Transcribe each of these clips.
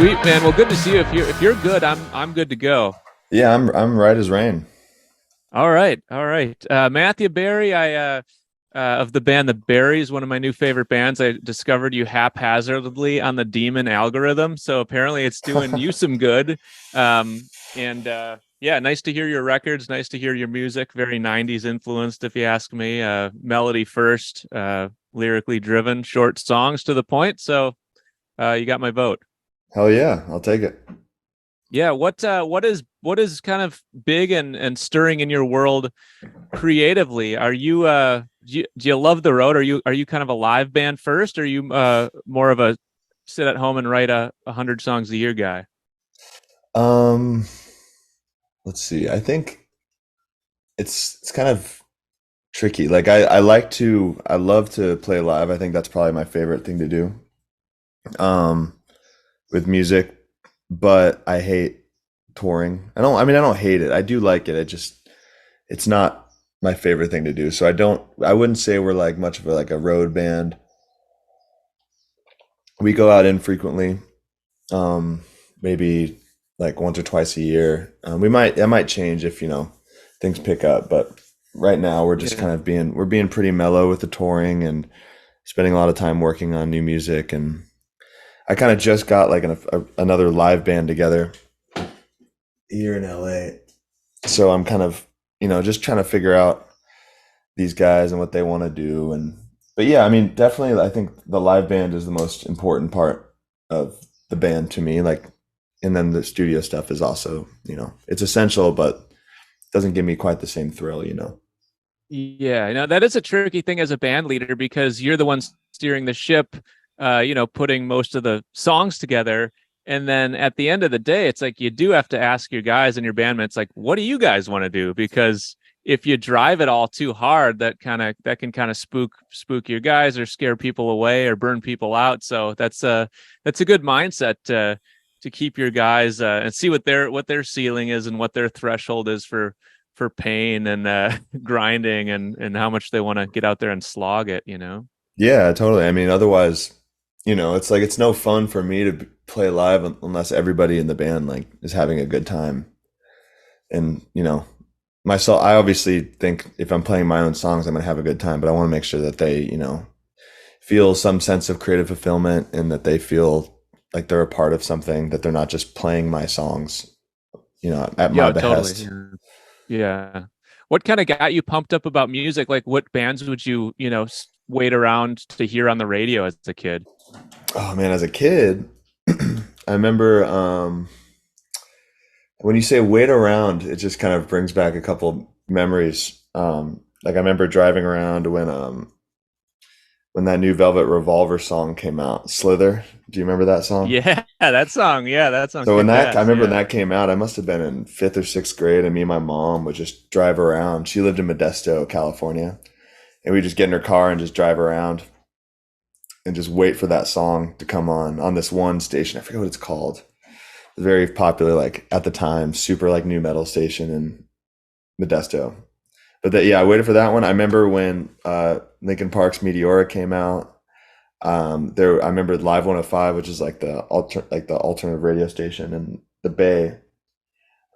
Sweet, man. Well, good to see you. If you're good, I'm good to go. Yeah, I'm right as rain. All right, all right. Matthew Barry, I of the band The Berries, one of my new favorite bands. I discovered you haphazardly on the Demon algorithm, so apparently it's doing you some good. And Yeah, nice to hear your records. Nice to hear your music. Very '90s influenced, if you ask me. Melody first, lyrically driven, short songs to the point. So you got my vote. Hell yeah, I'll take it. Yeah, what is kind of big and stirring in your world creatively? Are you do you love the road? Are you kind of a live band first, or are you more of a sit at home and write a hundred songs a year guy? Um, let's see. I think it's kind of tricky. Like I love to play live. I think that's probably my favorite thing to do. Um, with music, but I hate touring. I don't hate it. I do like it. It's not my favorite thing to do. So I wouldn't say we're like much of a road band. We go out infrequently. Um, Maybe like once or twice a year. That might change if, things pick up, but right now we're just Yeah. we're being pretty mellow with the touring and spending a lot of time working on new music. And I kind of just got like another live band together here in LA. So I'm kind of, just trying to figure out these guys and what they want to do. But yeah, I mean, definitely, I think the live band is the most important part of the band to me. Like, and then the studio stuff is also, it's essential, but doesn't give me quite the same thrill. Yeah, that is a tricky thing as a band leader because you're the one steering the ship, putting most of the songs together. And then at the end of the day, it's like you do have to ask your guys and your bandmates, like, what do you guys want to do? Because if you drive it all too hard, that can kind of spook your guys or scare people away or burn people out. So that's a good mindset to keep your guys and see what their ceiling is and what their threshold is for pain and grinding and how much they want to get out there and slog it. Yeah, totally. I mean, otherwise, it's like it's no fun for me to play live unless everybody in the band like is having a good time. And, myself, I obviously think if I'm playing my own songs, I'm gonna have a good time, but I want to make sure that they, feel some sense of creative fulfillment and that they feel like they're a part of something, that they're not just playing my songs, at my Yeah, totally. behest. Yeah. Yeah. What kind of got you pumped up about music? Like what bands would you, wait around to hear on the radio as a kid? Oh man, as a kid, I remember when you say wait around, it just kind of brings back a couple memories. Like I remember driving around when that new Velvet Revolver song came out, Slither. Do you remember that song? Yeah, that song. Yeah, that song So kicked I ass. remember when Yeah. that came out, I must have been in fifth or sixth grade, and me and my mom would just drive around. She lived in Modesto, California, and we just get in her car and just drive around and just wait for that song to come on this one station. I forget what it's called. Very popular, like at the time, super like new metal station in Modesto. But yeah, I waited for that one. I remember when Linkin Park's Meteora came out. I remember Live 105, which is like the alternative radio station in the Bay.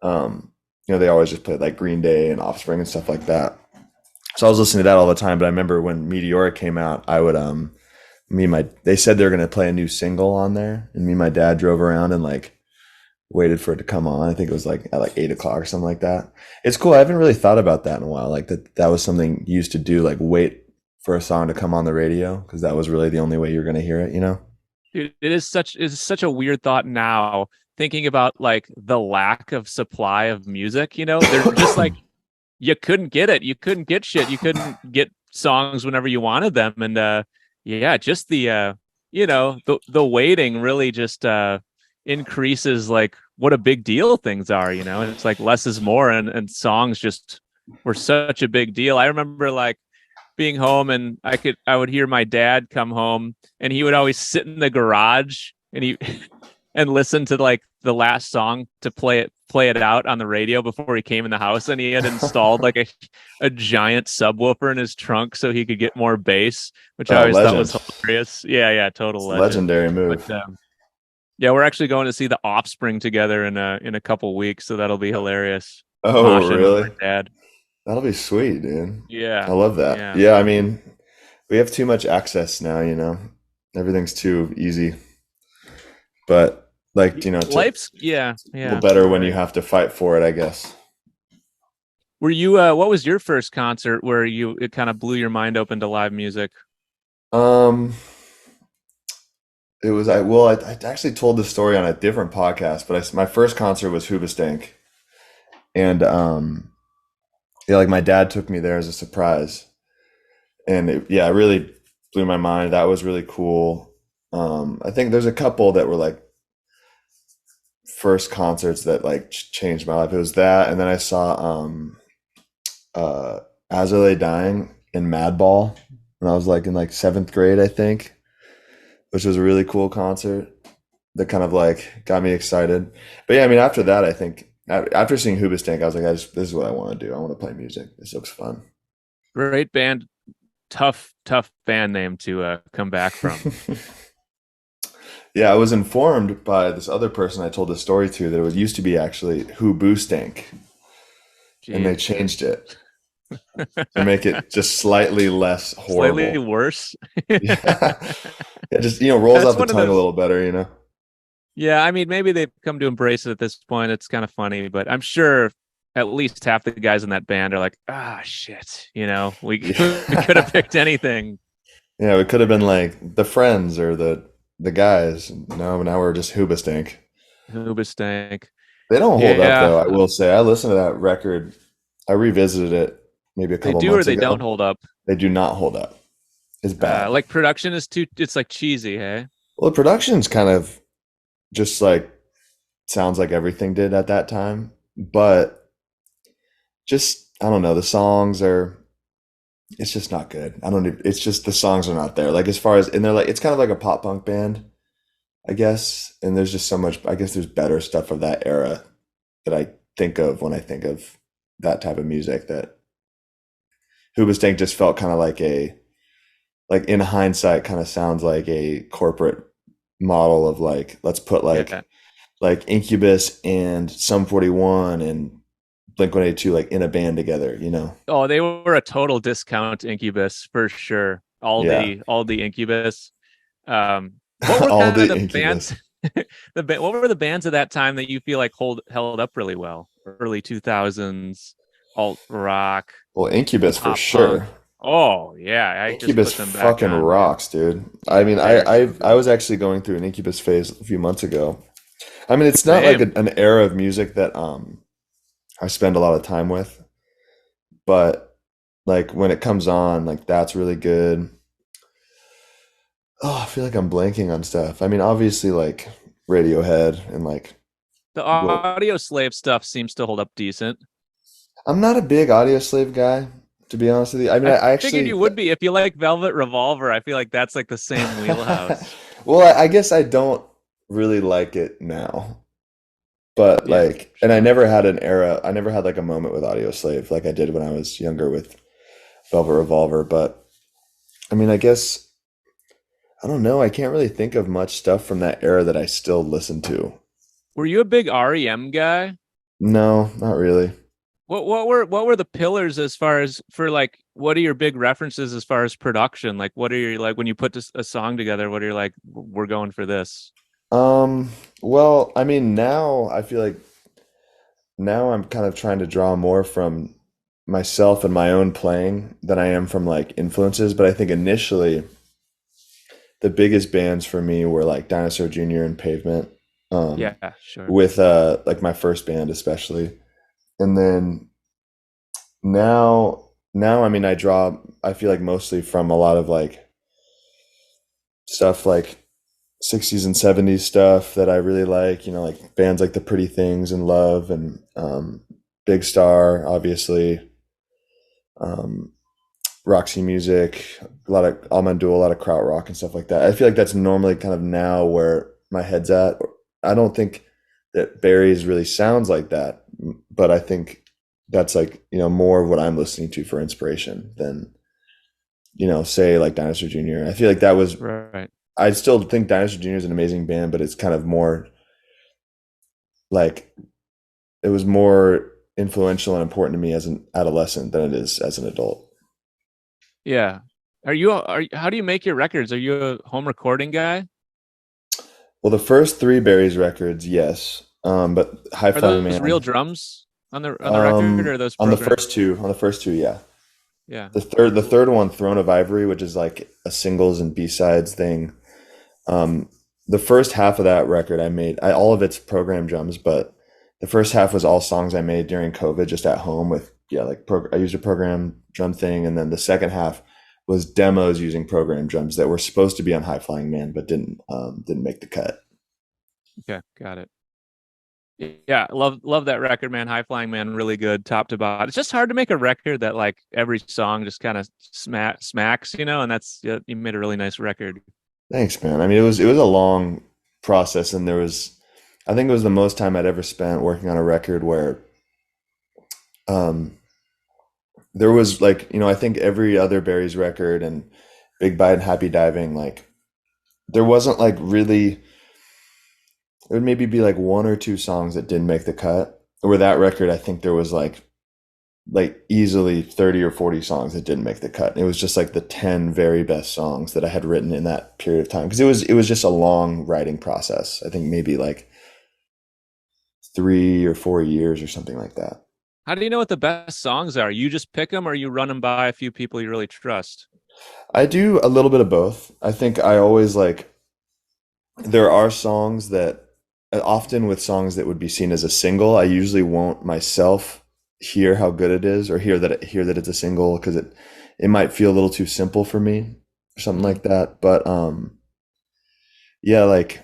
They always just played like Green Day and Offspring and stuff like that. So I was listening to that all the time. But I remember when Meteora came out, I would they said they were gonna play a new single on there, and me and my dad drove around and like waited for it to come on. I think it was like at like 8 o'clock or something like that. It's cool. I haven't really thought about that in a while. Like that was something you used to do, like wait for a song to come on the radio because that was really the only way you're going to hear it. Dude, it is such a weird thought now thinking about like the lack of supply of music. They're just like you couldn't get it. You couldn't get shit. You couldn't get songs whenever you wanted them. And yeah, just the waiting really just increases like what a big deal things are. And it's like less is more, and songs just were such a big deal. I remember like being home and I would hear my dad come home and he would always sit in the garage and he and listen to like the last song to play it out on the radio before he came in the house, and he had installed like a giant subwoofer in his trunk so he could get more bass, which I always thought was Legend. hilarious. Yeah, yeah, total It's a legend. legendary But move. Yeah, we're actually going to see the Offspring together in a couple weeks, so that'll be hilarious. Oh, Moshing with my really? dad. That'll be sweet, dude. I Yeah, love that. yeah. Yeah, I mean, we have too much access now, you know. Everything's too easy. But like, you know, it's a Life's yeah, little yeah. better You're when you right. have to fight for it, I guess. Were you what was your first concert where you it kind of blew your mind open to live music? Um, it was I actually told this story on a different podcast, but my first concert was Hoobastank, and yeah, like my dad took me there as a surprise, and it really blew my mind. That was really cool. I think there's a couple that were like first concerts that like changed my life. It was that, and then I saw uh As I Lay Dying in Madball when I was like in like seventh grade, I think, which was a really cool concert that kind of like got me excited. But yeah, I mean, after that, I think after seeing Hoobastank, I was like, this is what I want to do. I want to play music. This looks fun. Great band, tough band name to come back from. Yeah, I was informed by this other person I told this story to that it was used to be actually Who Boo Stank, and they changed Jesus. it to make it just slightly less Slightly horrible. worse. Yeah, it just rolls That's off the one of tongue a those. little better, you know. Yeah, I mean, maybe they've come to embrace it at this point. It's kind of funny, but I'm sure at least half the guys in that band are like, ah, shit. We we could have Yeah, picked anything. yeah, it could have been like the Friends or the guys. No, now we're just Hoobastank. Hoobastank. They don't hold up though, I Yeah, will say. I listened to that record. I revisited it maybe a they couple do or months they don't ago. hold up. They do not hold up. It's bad. Like production is too. It's like cheesy, hey. Well, the production's kind of just like sounds like everything did at that time, but just I don't know. The songs are. It's just not good. I don't. It's just the songs are not there. Like as far as and they're like it's kind of like a pop punk band, I guess. And there's just so much. I guess there's better stuff of that era that I think of when I think of that type of music. That Hoobastank just felt kind of like like in hindsight, kind of sounds like a corporate model of like let's put Yeah. like Incubus and Sum 41 and Blink 182 like in a band together, you know? Oh, they were a total discount Incubus for sure. Yeah. All the Incubus. What were All kind of the the bands? Incubus. What were the bands of that time that you feel like hold held up really well? Early 2000s, alt rock, Well, Incubus for pop punk. sure. Oh yeah, I just Incubus put them back fucking on, man. rocks, dude. I mean, They're so I good. was actually going through an Incubus phase a few months ago. I mean, it's not like Same. an era of music that I spend a lot of time with, but like when it comes on, like that's really good. Oh, I feel like I'm blanking on stuff. I mean, obviously like Radiohead and like The well, Audio Slave stuff seems to hold up decent. I'm not a big Audio Slave guy, to be honest with you. I mean, I I figured actually you would be if you like Velvet Revolver. I feel like that's like the same wheelhouse. well, I guess I don't really like it now. But Yeah, like, and I sure. never had an era, I never had like a moment with Audio Slave like I did when I was younger with Velvet Revolver. But I mean, I guess, I don't know. I can't really think of much stuff from that era that I still listen to. Were you a big REM guy? No, not really. What were the pillars as far as for like what are your big references as far as production? Like what are your like when you put a song together, what are you like we're going for this? Um, well, I mean, now I feel like now I'm kind of trying to draw more from myself and my own playing than I am from like influences. But I think initially the biggest bands for me were like Dinosaur Jr. and Pavement, Yeah, sure. with like my first band especially. And then now I mean I feel like mostly from a lot of like stuff like 60s and 70s stuff that I really like, like bands like The Pretty Things and Love and Big Star, obviously, um, Roxy Music, a lot of Almond Duo, a lot of krautrock and stuff like that. I feel like that's normally kind of now where my head's at. I don't think that Barry's really sounds like that, but I think that's like, more of what I'm listening to for inspiration than, say like Dinosaur Jr. I feel like that was Right. I still think Dinosaur Jr. is an amazing band, but it's kind of more like it was more influential and important to me as an adolescent than it is as an adult. Yeah. How do you make your records? Are you a home recording guy? Well, the first three Berries records, yes, but High Are Flying those real Man, drums on the record, or are those programmed? on the first two, yeah. Yeah. The Cool. third one, Throne of Ivory, which is like a singles and B-sides thing. Um, the first half of that record all of it's programmed drums, but the first half was all songs I made during COVID just at home with, yeah, like I used a program drum thing. And then the second half was demos using program drums that were supposed to be on High Flying Man, but didn't make the cut. Okay, got it. Yeah, love that record, man. High Flying Man, really good, top to bottom. It's just hard to make a record that like every song just kind of smacks, you know. And that's yeah, you made a really nice record. Thanks, man. I mean, it was a long process, and I think it was the most time I'd ever spent working on a record where, um, there was like, I think every other Barry's record and Big Bite and Happy Diving, like there wasn't like really, it would maybe be like one or two songs that didn't make the cut. Where that record, I think there was like easily 30 or 40 songs that didn't make the cut. It was just like the 10 very best songs that I had written in that period of time. Because it was just a long writing process. I think maybe like 3 or 4 years or something like that. How do you know what the best songs are? You just pick them, or you run them by a few people you really trust? I do a little bit of both. I think I always like, there are songs that, often with songs that would be seen as a single, I usually won't myself hear how good it is, or hear that it's a single, because it might feel a little too simple for me or something Mhm. like that. But yeah, like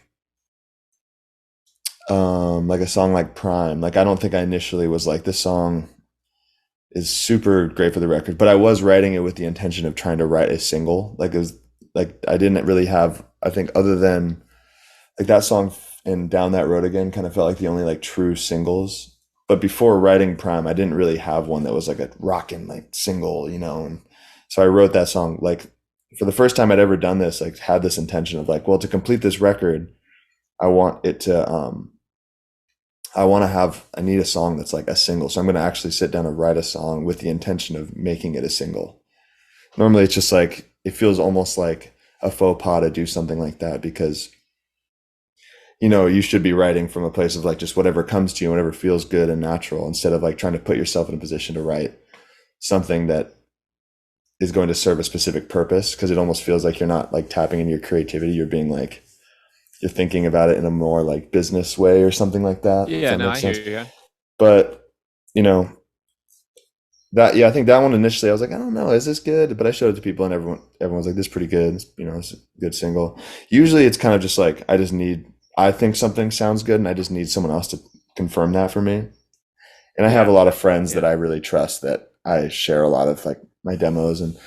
a song like Prime, like I don't think I initially was like, this song is super great for the record, but I was writing it with the intention of trying to write a single. Like it was like I didn't really have, I think, other than like that song and Down That Road Again, kind of felt like the only like true singles. But before writing Prime, I didn't really have one that was like a rockin' like single. And so I wrote that song like for the first time I'd ever done this, like had this intention of like, well, to complete this record, I want it to I need a song that's like a single. So I'm going to actually sit down and write a song with the intention of making it a single. Normally it's just like, it feels almost like a faux pas to do something like that, because you should be writing from a place of like just whatever comes to you, whatever feels good and natural, instead of like trying to put yourself in a position to write something that is going to serve a specific purpose, because it almost feels like you're not like tapping into your creativity. You're being like, you're thinking about it in a more like business way or something like that, if Yeah, that no, makes I hear sense. you. But, you know, yeah, I think that one initially I was like, I don't know, is this good? But I showed it to people and everyone's like, this is pretty good. It's a good single. Usually it's kind of just like, I think something sounds good and I just need someone else to confirm that for me. And I have a Yeah, lot of friends that yeah. I really trust, that I share a lot of like my demos and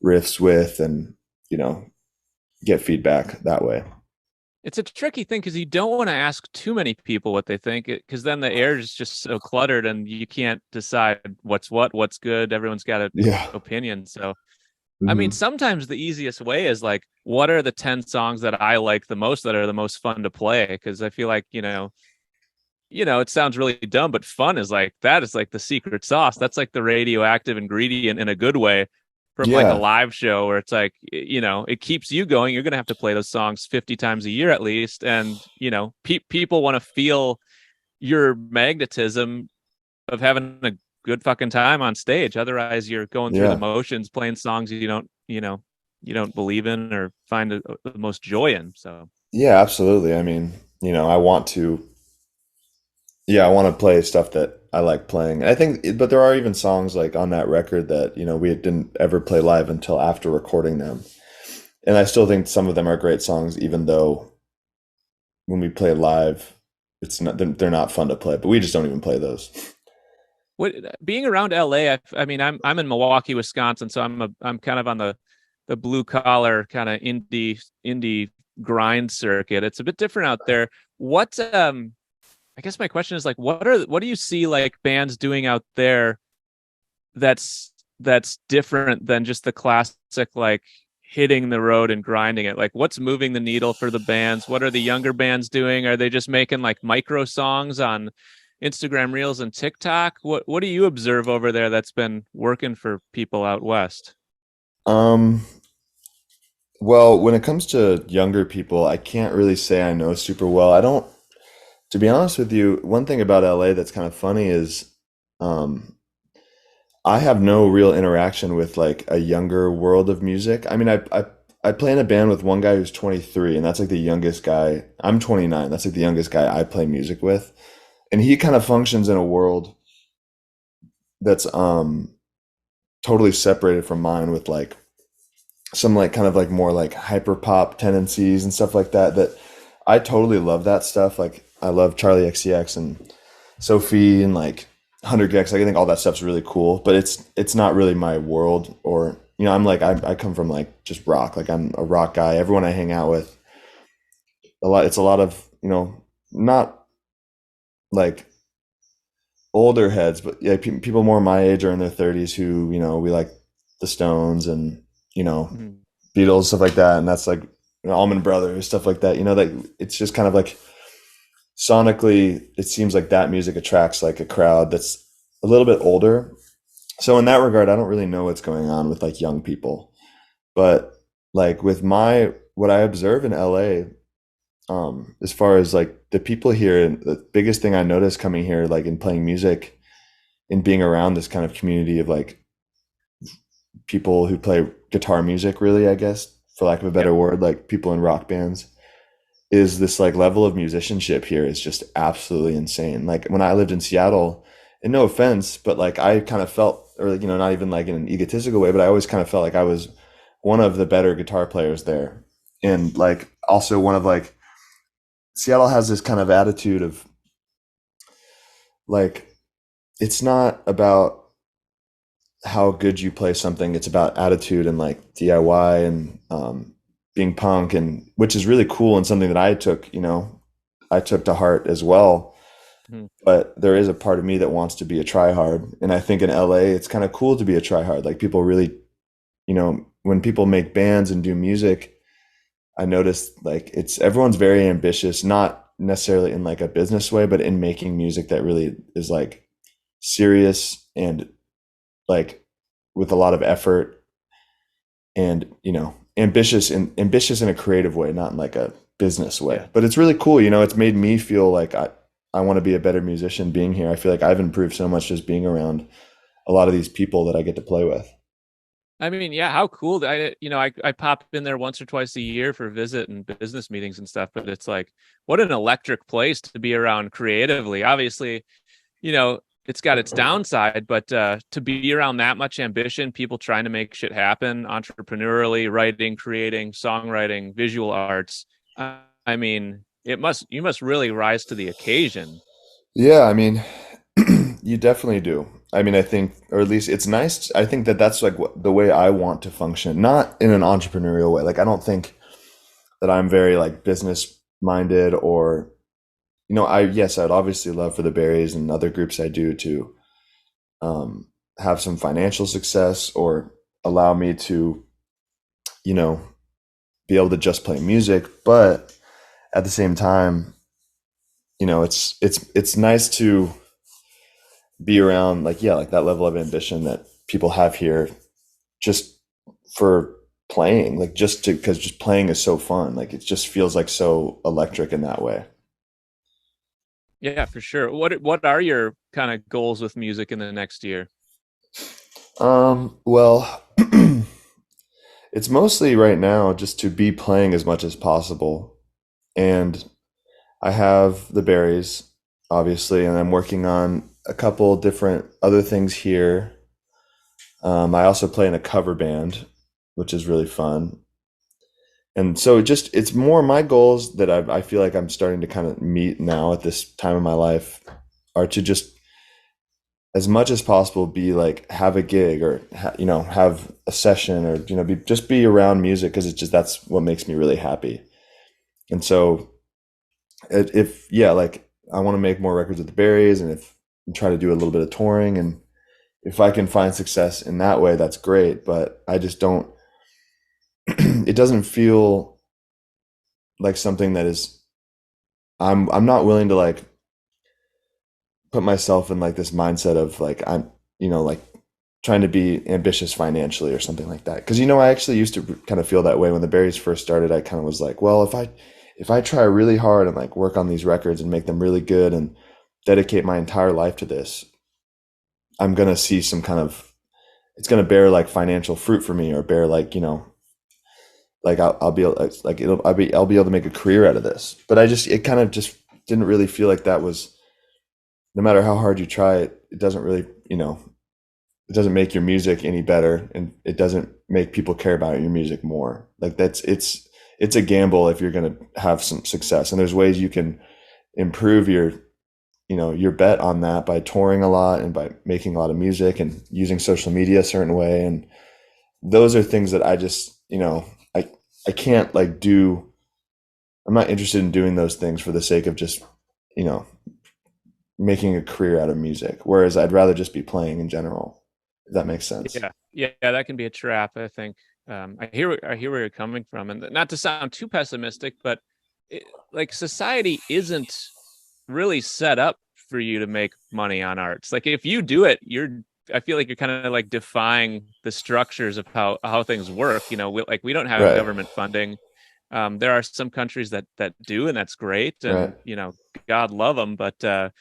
riffs with, and, you know, get feedback that way. It's a tricky thing because you don't want to ask too many people what they think, because then the air is just so cluttered and you can't decide what's good. Everyone's got an Yeah. opinion. So, I mean, Hmm. sometimes the easiest way is like, what are the 10 songs that I like the most that are the most fun to play? Because I feel like, it sounds really dumb, but fun is like that is like the secret sauce. That's like the radioactive ingredient in a good way from like a Yeah. live show where it's like, it keeps you going. You're going to have to play those songs 50 times a year at least. And, people want to feel your magnetism of having a good fucking time on stage. Otherwise, you're going through the Yeah. motions, playing songs you don't believe in or find the most joy in. So, Yeah, absolutely. I mean, I want to play stuff that I like playing. I think, but there are even songs like on that record that, we didn't ever play live until after recording them. And I still think some of them are great songs, even though when we play live, they're not fun to play, but we just don't even play those. what being around LA, I mean, I'm in Milwaukee, Wisconsin, so I'm kind of on the blue collar kind of indie grind circuit. It's a bit different out there. What I guess my question is like, what do you see like bands doing out there that's different than just the classic like hitting the road and grinding it? Like, what's moving the needle for the bands? What are the younger bands doing? Are they just making like micro songs on Instagram Reels and TikTok? What do you observe over there that's been working for people out west? Um, well, when it comes to younger people, I can't really say I know super well. I don't, to be honest with you, one thing about LA that's kind of funny is um, I have no real interaction with like a younger world of music. I mean, I play in a band with one guy who's 23, and that's like the youngest guy. I'm 29. That's like the youngest guy I play music with. And he kind of functions in a world that's totally separated from mine with like some like kind of like more like hyper pop tendencies and stuff like that that I totally love that stuff. Like I love Charlie XCX and Sophie and like 100 Gex. Like I think all that stuff's really cool, but it's not really my world. Or I'm like I come from like just rock. Like I'm a rock guy. Everyone I hang out with, it's a lot of not like older heads, but yeah, people more my age or in their 30s who we like the Stones and Mhm. Beatles, stuff like that, and that's like Allman Brothers, stuff like that. Like it's just kind of like sonically, it seems like that music attracts like a crowd that's a little bit older. So in that regard, I don't really know what's going on with like young people, but like with what I observe in LA, as far as like the people here, the biggest thing I noticed coming here, like in playing music and being around this kind of community of like people who play guitar music, really, I guess, for lack of a better Yep. word, like people in rock bands, is this like level of musicianship here is just absolutely insane. Like when I lived in Seattle, and no offense, but like I kind of felt, or not even like in an egotistical way, but I always kind of felt like I was one of the better guitar players there. And like also one of like Seattle has this kind of attitude of like it's not about how good you play something, it's about attitude and like DIY and being punk, and which is really cool and something that I took to heart as well. Mhm. But there is a part of me that wants to be a tryhard, and I think in LA it's kind of cool to be a tryhard. Like people really, when people make bands and do music, I noticed like everyone's very ambitious, not necessarily in like a business way, but in making music that really is like serious and like with a lot of effort and ambitious in a creative way, not in like a business way. Yeah. But it's really cool. It's made me feel like I want to be a better musician being here. I feel like I've improved so much just being around a lot of these people that I get to play with. I mean, yeah, how cool. I pop in there once or twice a year for visit and business meetings and stuff, but it's like, what an electric place to be around creatively. Obviously, it's got its downside, but to be around that much ambition, people trying to make shit happen, entrepreneurially, writing, creating, songwriting, visual arts. I mean, you must really rise to the occasion. Yeah, I mean, you definitely do. I mean, I think, or at least it's nice. I think that that's like the way I want to function, not in an entrepreneurial way. Like, I don't think that I'm very like business minded or, yes, I'd obviously love for the Berries and other groups I do to have some financial success or allow me to, you know, be able to just play music. But at the same time, it's nice to be around like, yeah, like that level of ambition that people have here just for playing, like because just playing is so fun. Like it just feels like so electric in that way. Yeah, for sure. What are your kind of goals with music in the next year? Well, it's mostly right now just to be playing as much as possible. And I have the Berries, obviously, and I'm working on a couple different other things here. I also play in a cover band, which is really fun. And so it's more my goals that I feel like I'm starting to kind of meet now at this time of my life are to just as much as possible be like have a gig or have a session or just be around music because it's just that's what makes me really happy. And so if yeah, like I want to make more records with the Berries, and if and try to do a little bit of touring, and if I can find success in that way, that's great. But I just don't it doesn't feel like something that is, I'm not willing to like put myself in like this mindset of like I'm, like trying to be ambitious financially or something like that. Because I actually used to kind of feel that way when the Berries first started. I kind of was like, well, if I try really hard and like work on these records and make them really good and dedicate my entire life to this, I'm gonna see some kind of, it's gonna bear like financial fruit for me, or bear like, like I'll be like I'll be able to make a career out of this. But it kind of just didn't really feel like that was, no matter how hard you try it, it doesn't really, it doesn't make your music any better, and it doesn't make people care about your music more. Like it's a gamble if you're going to have some success. And there's ways you can improve your bet on that by touring a lot and by making a lot of music and using social media a certain way. And those are things that I just, I can't like do. I'm not interested in doing those things for the sake of just, making a career out of music. Whereas I'd rather just be playing in general, if that makes sense. Yeah, that can be a trap, I think. I hear where you're coming from, and not to sound too pessimistic, but like society isn't really set up for you to make money on arts. Like if you do it, I feel like you're kind of like defying the structures of how things work. We don't have Right. government funding. There are some countries that do, and that's great, and Right. God love them. But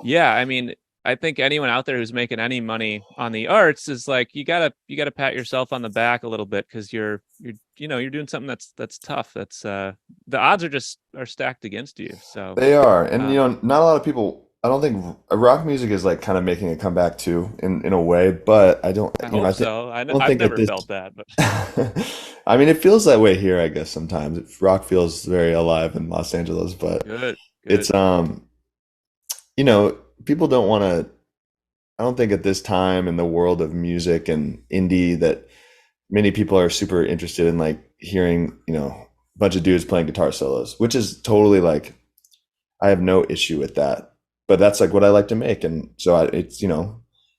yeah, I mean, I think anyone out there who's making any money on the arts is like, you gotta pat yourself on the back a little bit, because you're doing something that's tough. That's the odds are stacked against you. So They are. And um, not a lot of people, I don't think rock music is like kind of making a comeback too, in a way, but I don't, I hope so. I don't I've think that never this, felt that, but I mean, it feels that way here, I guess sometimes. Rock feels very alive in Los Angeles, but good. it's, you know, people don't want to, I don't think at this time in the world of music and indie that many people are super interested in like hearing, a bunch of dudes playing guitar solos, which is totally like, I have no issue with that. But that's like what I like to make. And so it's,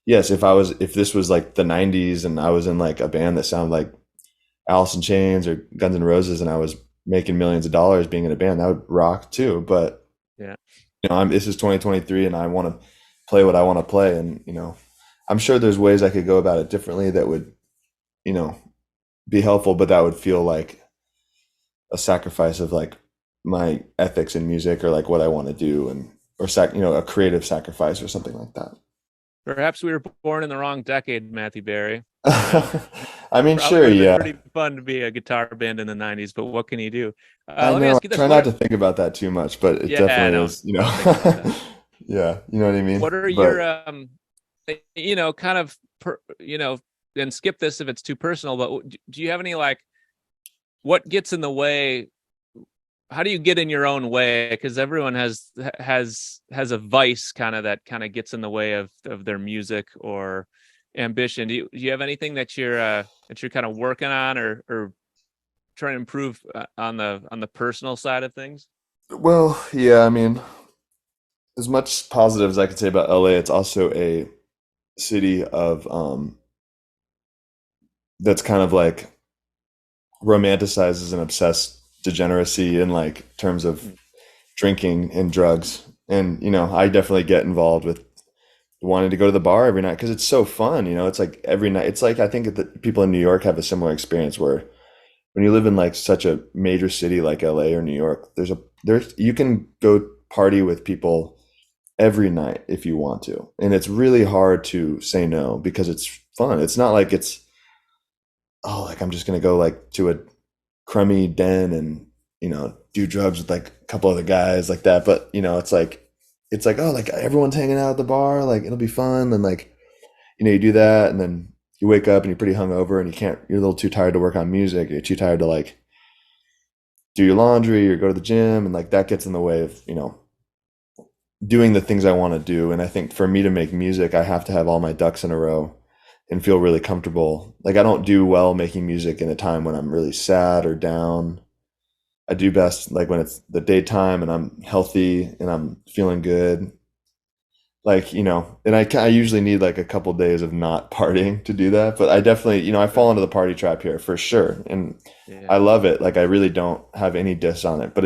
yes, if this was like the 90s and I was in like a band that sounded like Alice in Chains or Guns N' Roses and I was making millions of dollars being in a band, that would rock too. But, Yeah. this is 2023 and I want to play what I want to play. And, I'm sure there's ways I could go about it differently that would, you know, be helpful, but that would feel like a sacrifice of like my ethics in music or like what I want to do, and or a creative sacrifice or something like that. Perhaps we were born in the wrong decade, Matthew Berry. You know, I mean, probably sure, would have been yeah. pretty fun to be a guitar band in the 90s, but what can you do? I Let me know. ask I you this. try not to think about that too much, but it Yeah, definitely no, is, don't think about that. yeah, you know what I mean? What are But your, kind of, and skip this if it's too personal, but do you have any, like, what gets in the way? How do you get in your own way? Because everyone has a vice that kind of gets in the way of their music or ambition. Do you have anything that you're kind of working on, or trying to improve on the personal side of things? well, yeah, I mean, as much positive as I could say about LA, it's also a city of that's kind of like romanticizes and obsessed degeneracy in like terms of drinking and drugs. And I definitely get involved with wanting to go to the bar every night because it's so fun. It's like every night. It's like I think that people in New York have a similar experience where when you live in like such a major city like LA or New York, there's you can go party with people every night if you want to. And it's really hard to say no because it's fun. It's not like it's, oh, like I'm just gonna go like to a crummy den and do drugs with like a couple other guys like that. But it's like, oh, like everyone's hanging out at the bar, like it'll be fun. And like you do that and then you wake up and you're pretty hungover and you're a little too tired to work on music, you're too tired to like do your laundry or go to the gym, and like that gets in the way of doing the things I want to do. And I think for me to make music, I have to have all my ducks in a row and feel really comfortable. Like I don't do well making music in a time when I'm really sad or down. I do best like when it's the daytime and I'm healthy and I'm feeling good. like, and I usually need like a couple days of not partying to do that, but I definitely, I fall into the party trap here for sure, and I Yeah. love it. Like, I really don't have any diss on it, but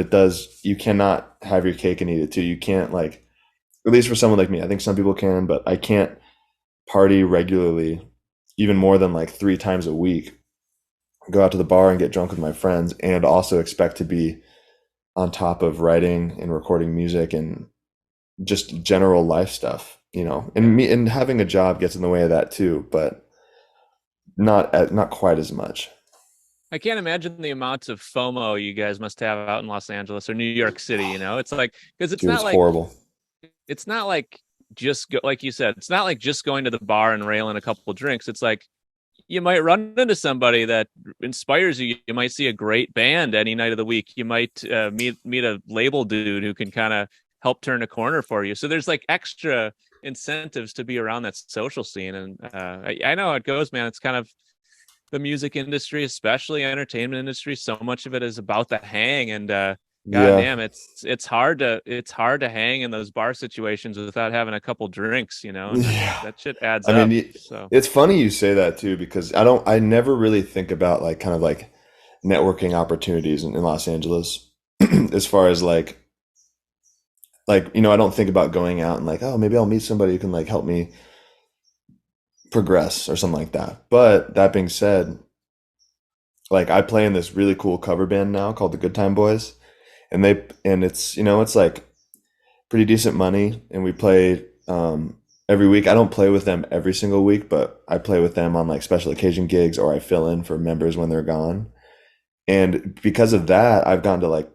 you cannot have your cake and eat it too. You can't, like, at least for someone like me, I think some people can, but I can't party regularly, even more than like 3 times a week, go out to the bar and get drunk with my friends, and also expect to be on top of writing and recording music and just general life stuff, and Yeah. me and having a job gets in the way of that too, but not quite as much. I can't imagine the amounts of FOMO you guys must have out in Los Angeles or New York City, you know? It's like, because Dude, it's horrible. it's not like just go, like you said, it's not like just going to the bar and railing a couple of drinks. It's like you might run into somebody that inspires you. You might see a great band any night of the week. You might meet a label dude who can kind of help turn a corner for you. So there's like extra incentives to be around that social scene. And I know how it goes, man. It's kind of the music industry, especially entertainment industry. So much of it is about the hang, and God Yeah. damn, it's hard to hang in those bar situations without having a couple drinks, you know, and Yeah. that shit adds I mean, up. So it's funny you say that too, because I never really think about like kind of like networking opportunities in Los Angeles as far as like, I don't think about going out and like, oh, maybe I'll meet somebody who can like help me progress or something like that. But that being said, like, I play in this really cool cover band now called the Good Time Boys, and it's like pretty decent money, and we play every week. I don't play with them every single week, but I play with them on like special occasion gigs, or I fill in for members when they're gone. And because of that, I've gone to like,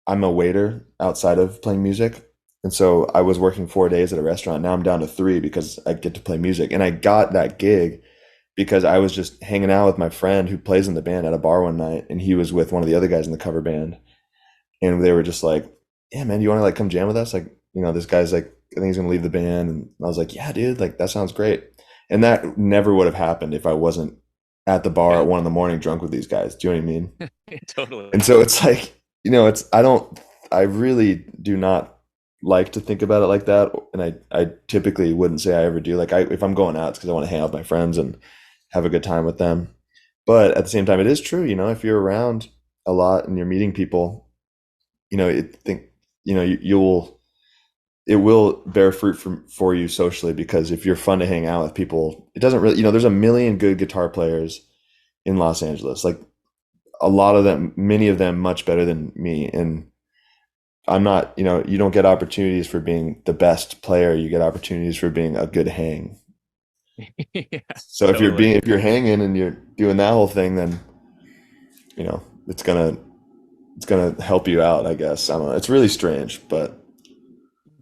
I'm a waiter outside of playing music. And so I was working 4 days at a restaurant. Now I'm down to 3 because I get to play music. And I got that gig because I was just hanging out with my friend who plays in the band at a bar one night, and he was with one of the other guys in the cover band. And they were just like, "Yeah, man, you want to like come jam with us? Like, this guy's like, I think he's gonna leave the band." And I was like, "Yeah, dude, like that sounds great." And that never would have happened if I wasn't at the bar yeah, at 1 in the morning drunk with these guys. Do you know what I mean? totally. And so it's like, I really do not like to think about it like that. And I typically wouldn't say I ever do. Like, if I'm going out, it's because I want to hang out with my friends and have a good time with them. But at the same time, it is true, if you're around a lot and you're meeting people, it think, it will bear fruit for you socially, because if you're fun to hang out with people, it doesn't really, there's a million good guitar players in Los Angeles. Like, a lot of them, many of them much better than me. And I'm not, you don't get opportunities for being the best player. You get opportunities for being a good hang. Yeah, So totally. if you're hanging and you're doing that whole thing, then, you know, it's gonna, it's gonna help you out, I guess. I don't know. It's really strange, but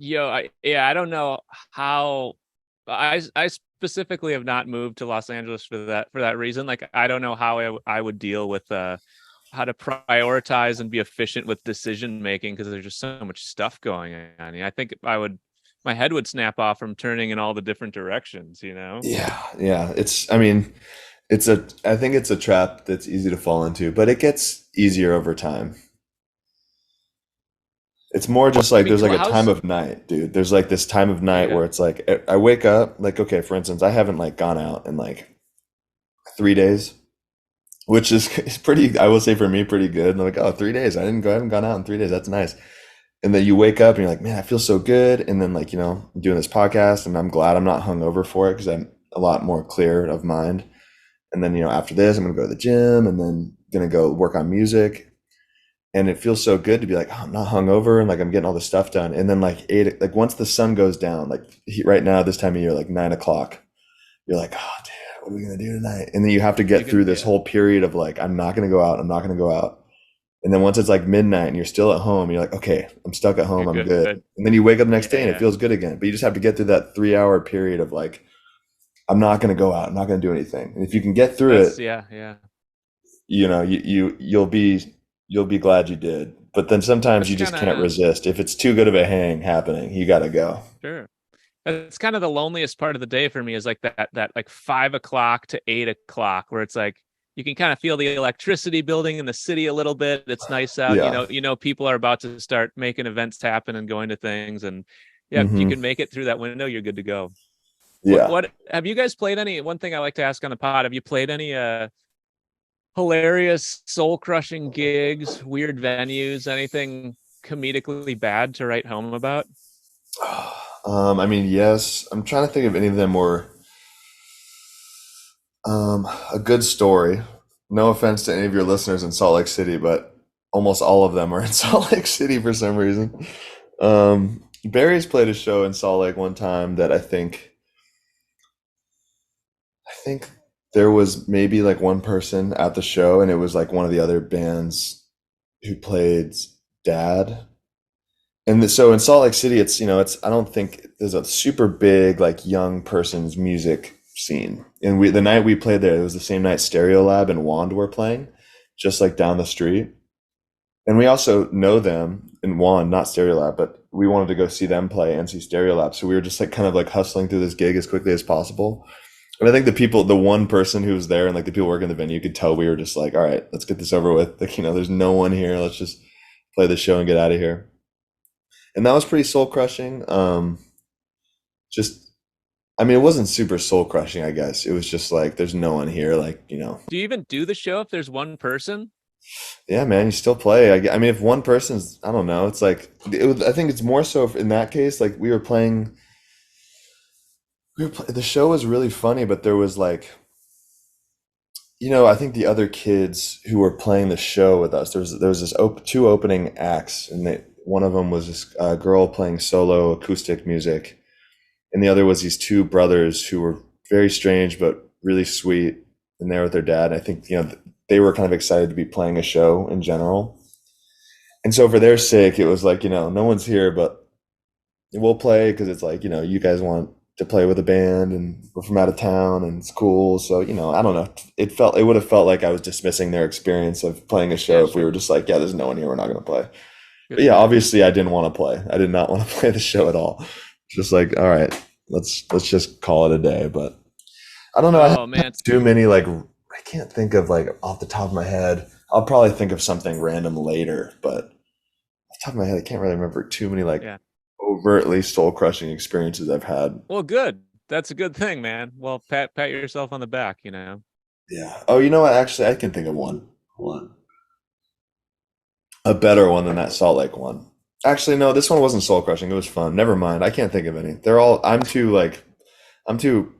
I don't know how I specifically have not moved to Los Angeles for that reason. Like, I don't know how I would deal with how to prioritize and be efficient with decision making, because there's just so much stuff going on. I think my head would snap off from turning in all the different directions, you know? yeah. I mean, I think it's a trap that's easy to fall into, but it gets easier over time. It's more just I like mean, there's like a time how's of night, dude. There's like this time of night yeah. where it's like I wake up, like, okay, for instance, I haven't like gone out in like 3 days, which is it's pretty, I will say for me, pretty good. And I'm like, oh, 3 days. I haven't gone out in 3 days. That's nice. And then you wake up and you're like, man, I feel so good. And then, like, I'm doing this podcast and I'm glad I'm not hungover for it because I'm a lot more clear of mind. And then, after this, I'm gonna go to the gym and then gonna go work on music. And it feels so good to be like, oh, I'm not hungover and like I'm getting all this stuff done. And then like like once the sun goes down, like right now, this time of year, like 9 o'clock, you're like, oh, dude, what are we gonna do tonight? And then you have to You get through can, this yeah, whole period of like, I'm not gonna go out, I'm not gonna go out. And then once it's like midnight and you're still at home, you're like, okay, I'm stuck at home, you're I'm good. good. And then you wake up the next day and it Yeah. feels good again. But you just have to get through that 3 hour period of like, I'm not gonna go out, I'm not gonna do anything. And if you can get through That's it, yeah. you'll be glad you did. But then sometimes That's you just kind can't of resist. If it's too good of a hang happening, you gotta go. sure. That's kind of the loneliest part of the day for me, is like that like 5 o'clock to 8 o'clock, where it's like you can kind of feel the electricity building in the city a little bit. It's nice out, Yeah. people are about to start making events happen and going to things, and Yeah, if you can make it through that window, you're good to go. Yeah. What have you guys played any? One thing I like to ask on the pod, have you played any hilarious, soul-crushing gigs, weird venues, anything comedically bad to write home about? I mean, yes. I'm trying to think of any of them were a good story. No offense to any of your listeners in Salt Lake City, but almost all of them are in Salt Lake City for some reason. Barry's played a show in Salt Lake one time that I think there was maybe like one person at the show, and it was like one of the other bands who played dad. And so in Salt Lake City, I don't think there's a super big like young person's music scene. And the night we played there, it was the same night Stereolab and Wand were playing, just like down the street. And we also know them in Wand, not Stereolab, but we wanted to go see them play and see Stereolab. So we were just like kind of like hustling through this gig as quickly as possible. And I think the one person who was there and like the people working the venue could tell we were just like, all right, let's get this over with. Like, there's no one here. Let's just play the show and get out of here. And that was pretty soul crushing. It wasn't super soul crushing, I guess. It was just like, there's no one here. Like, Do you even do the show if there's one person? Yeah, man, you still play. I mean, if one person's, I don't know. It's like, I think it's more so in that case, like the show was really funny, but there was like, I think the other kids who were playing the show with us, there was this two opening acts, and one of them was this girl playing solo acoustic music, and the other was these two brothers who were very strange but really sweet, and they were with their dad. And I think they were kind of excited to be playing a show in general, and so for their sake, it was like no one's here, but we'll play because it's like you guys want to play with a band, and we're from out of town, and it's cool. So I don't know. It would have felt like I was dismissing their experience of playing a show if we were just like, yeah, there's no one here, we're not going to play. But yeah, obviously I didn't want to play. I did not want to play the show at all. Just like, all right, let's just call it a day. But I don't know. Oh man, too many I can't think of like off the top of my head. I'll probably think of something random later, but off the top of my head, I can't really remember too many overtly soul crushing experiences I've had. Well, good. That's a good thing, man. Well, pat yourself on the back. Yeah. Oh, you know what? Actually, I can think of one. A better one than that Salt Lake one. Actually, no, this one wasn't soul crushing. It was fun. Never mind. I can't think of any. I'm too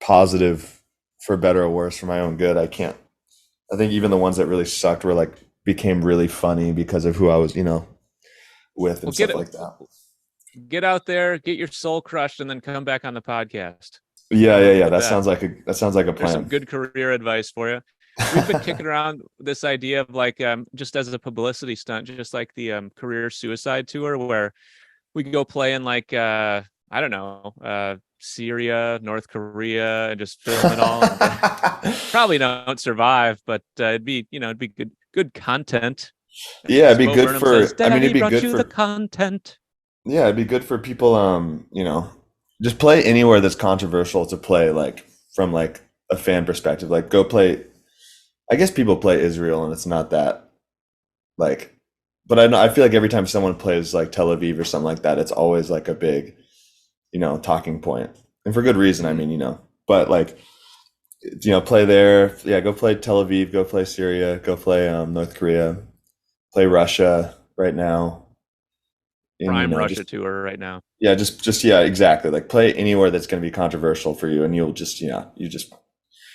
positive for better or worse for my own good. I think even the ones that really sucked were became really funny because of who I was, with and stuff like that. Get out there, get your soul crushed, and then come back on the podcast. Yeah. That sounds like a plan. There's some good career advice for you. We've been kicking around this idea of just as a publicity stunt, just like the career suicide tour, where we could go play in I don't know, Syria, North Korea, and just film it all. Probably don't survive, but it'd be good content. Yeah, it'd be good for. It'd be good for the content. Yeah, it'd be good for people. Just play anywhere that's controversial to play, from a fan perspective. Go play. I guess people play Israel, and it's not that but I feel like every time someone plays Tel Aviv or something like that, it's always a big, talking point, and for good reason. I mean, but play there. Yeah, go play Tel Aviv. Go play Syria. Go play North Korea. Play Russia right now. Prime Russia tour right now. Yeah, just yeah, exactly. Play anywhere that's going to be controversial for you, and you'll just you just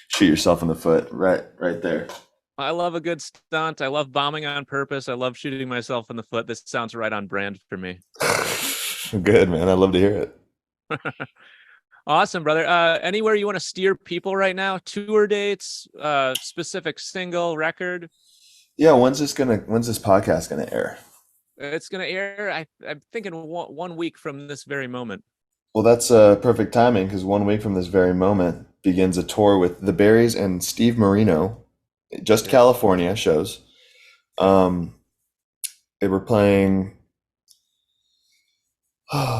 shoot yourself in the foot right there. I love a good stunt. I love bombing on purpose. I love shooting myself in the foot. This sounds right on brand for me. Good, man. I'd love to hear it. Awesome, brother. Anywhere you want to steer people right now? Tour dates, specific single, record? Yeah, when's this podcast gonna air? It's gonna air, I'm thinking 1 week from this very moment. Well, that's perfect timing, because 1 week from this very moment begins a tour with the Berries and Steve Marino, just California shows. They were playing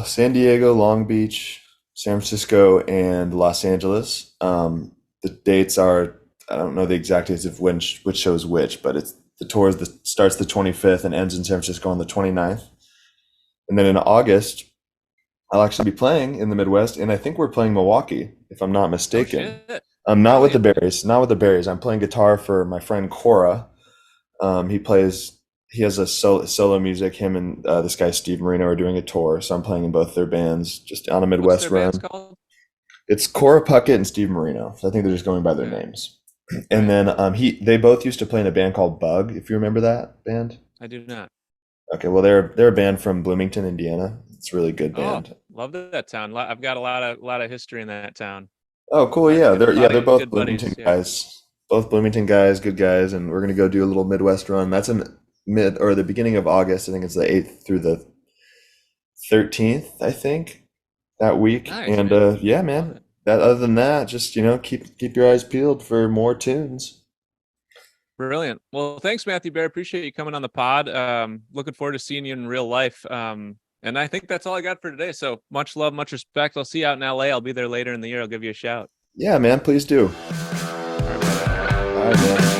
San Diego, Long Beach, San Francisco, and Los Angeles. The dates are, I don't know the exact dates of which show is which, but it's the tour starts the 25th and ends in San Francisco on the 29th. And then in August, I'll actually be playing in the Midwest, and I think we're playing Milwaukee, if I'm not Oh mistaken. shit! Not with the Brilliant. Berries, not with the Berries. I'm playing guitar for my friend Cora. He has a solo music. Him and this guy Steve Marino are doing a tour, so I'm playing in both their bands, just on a What's Midwest their band's run. called? It's Cora Puckett and Steve Marino. So I think they're just going by their Okay. names. And Right. then they both used to play in a band called Bug, if you remember that band. I do not. Okay, well they're a band from Bloomington, Indiana. It's a really good Oh, band. love that town. I've got a lot of history in that town. Oh, cool. A lot Yeah, of good, they're both good Bloomington buddies. Yeah. guys. Both Bloomington guys, good guys, and we're gonna go do a little Midwest run. That's in mid or the beginning of August. I think it's the 8th through the 13th, I think, that week. Nice, And man. yeah, Love man. it. That other than that, just keep your eyes peeled for more tunes. Brilliant. Well, thanks, Matthew Bear. Appreciate you coming on the pod. Looking forward to seeing you in real life. And I think that's all I got for today. So much love, much respect. I'll see you out in LA. I'll be there later in the year. I'll give you a shout. Yeah, man, please do. All right, brother. All right, man.